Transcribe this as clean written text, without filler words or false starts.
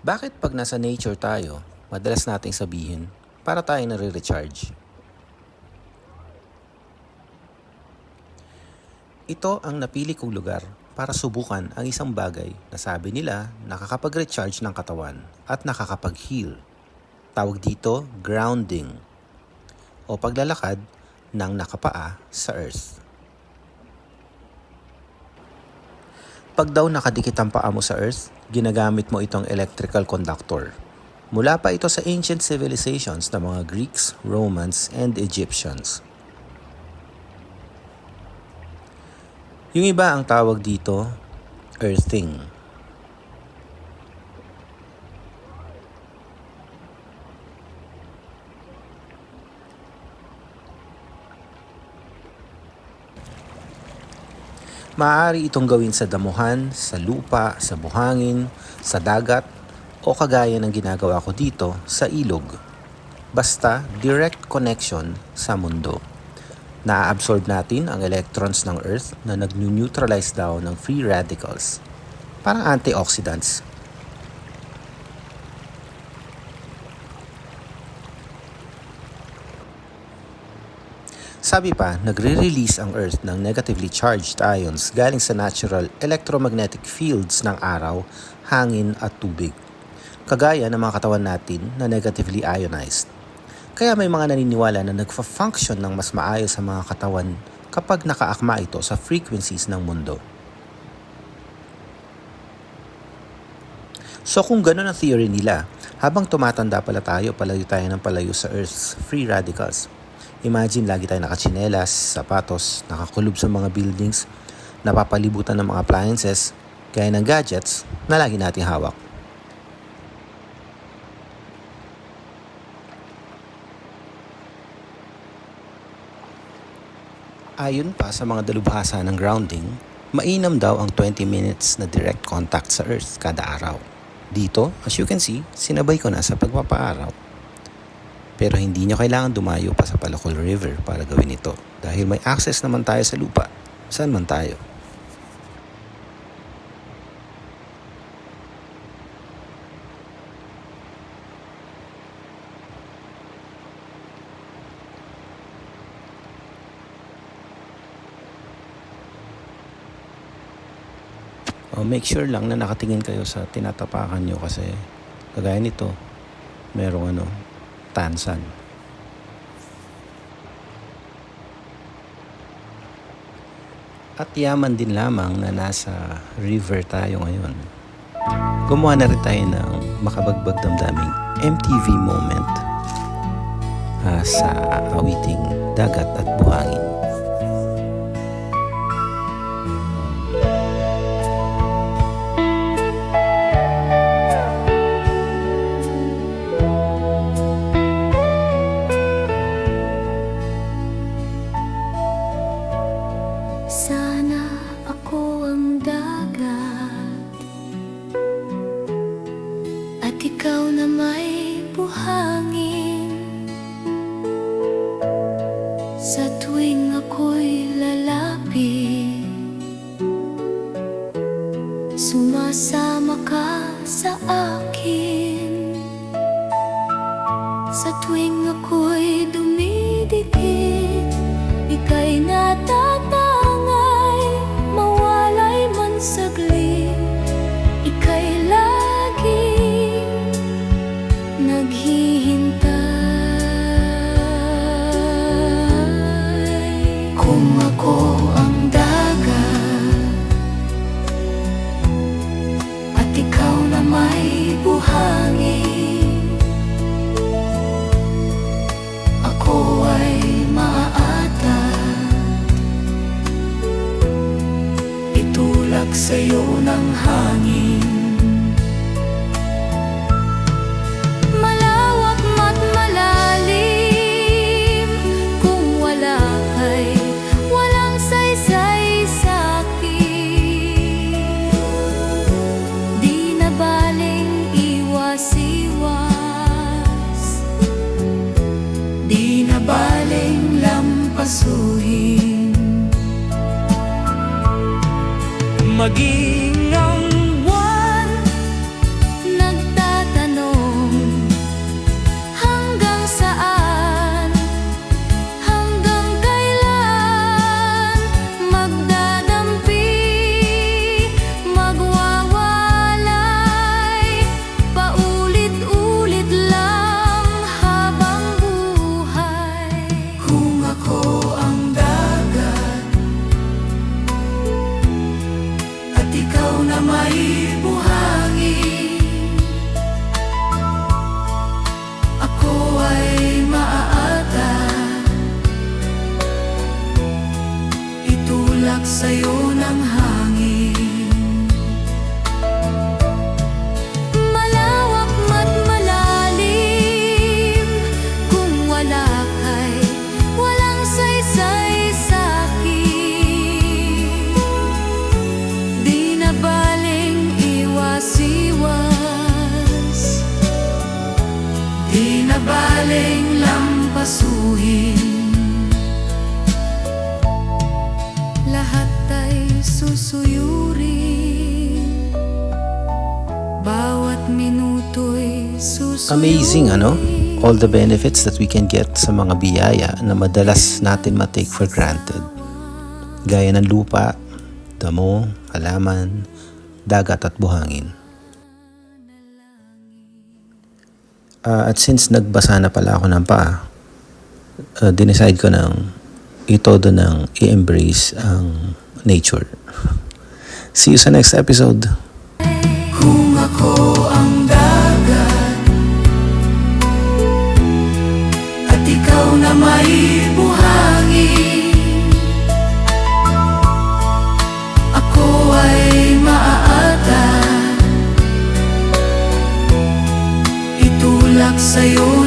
Bakit pag nasa nature tayo, madalas nating sabihin, para tayo nare-recharge? Ito ang napili kong lugar para subukan ang isang bagay na sabi nila nakakapag-recharge ng katawan at nakakapag-heal. Tawag dito grounding o paglalakad ng nakapaa sa earth. Pag daw nakadikit ang paa mo sa earth, ginagamit mo itong electrical conductor. Mula pa ito sa ancient civilizations ng mga Greeks, Romans, and Egyptians. Yung iba ang tawag dito, earthing. Maaari itong gawin sa damuhan, sa lupa, sa buhangin, sa dagat, o kagaya ng ginagawa ko dito sa ilog. Basta direct connection sa mundo. Naa-absorb natin ang electrons ng Earth na nag-neutralize daw ng free radicals. Parang antioxidants. Sabi pa, nagre-release ang Earth ng negatively charged ions galing sa natural electromagnetic fields ng araw, hangin at tubig. Kagaya ng mga katawan natin na negatively ionized. Kaya may mga naniniwala na nagfa-function ng mas maayos sa mga katawan kapag nakaakma ito sa frequencies ng mundo. So kung gano'n ang theory nila, habang tumatanda pala tayo, palayo tayo ng palayo sa Earth's free radicals. Imagine lagi tayo nakatsinelas, sapatos, nakakulob sa mga buildings, napapalibutan ng mga appliances, gaya ng gadgets na lagi nating hawak. Ayon pa sa mga dalubhasa ng grounding, mainam daw ang 20 minutes na direct contact sa Earth kada araw. Dito, as you can see, sinabay ko na sa pagpapaaraw. Pero hindi nyo kailangan dumayo pa sa Palacol River para gawin ito dahil may access naman tayo sa lupa, saan man tayo. Make sure lang na nakatingin kayo sa tinatapakan nyo kasi kagaya nito, merong tansan. At yaman din lamang na nasa river tayo ngayon. Gumawa na rin tayo ng makabagbag damdaming MTV moment sa awiting dagat at buhangin. Sana ako ang dagat at ikaw na may buhangin. Sa tuwing ako'y lalapit, sumasama ka sa akin. Sa tuwing ako'y dumidikit, ika'y natatangay. Mawalay man saglit, ika'y laging naghihintay. Kung ako ang dagat at ikaw na may buhangin, ako ay itulak sa'yo ng hangin. Malawak at malalim, kung wala kay walang saysay sa'kin. Di na baling iwas-iwas, di na baling lampasuhin. Maging ang buwan, nagtatakip minuto'y susuyuin. Amazing, ano? All the benefits that we can get sa mga biyaya na madalas natin matake for granted. Gaya ng lupa, damo, halaman, dagat at buhangin. At since nagbasa na pala ako ng paa, dineside ko nang itodo ng i-embrace ang nature. See you sa next episode. Kung ako ang dagat at ikaw na may buhangin, ako ay maaata itulak sa'yo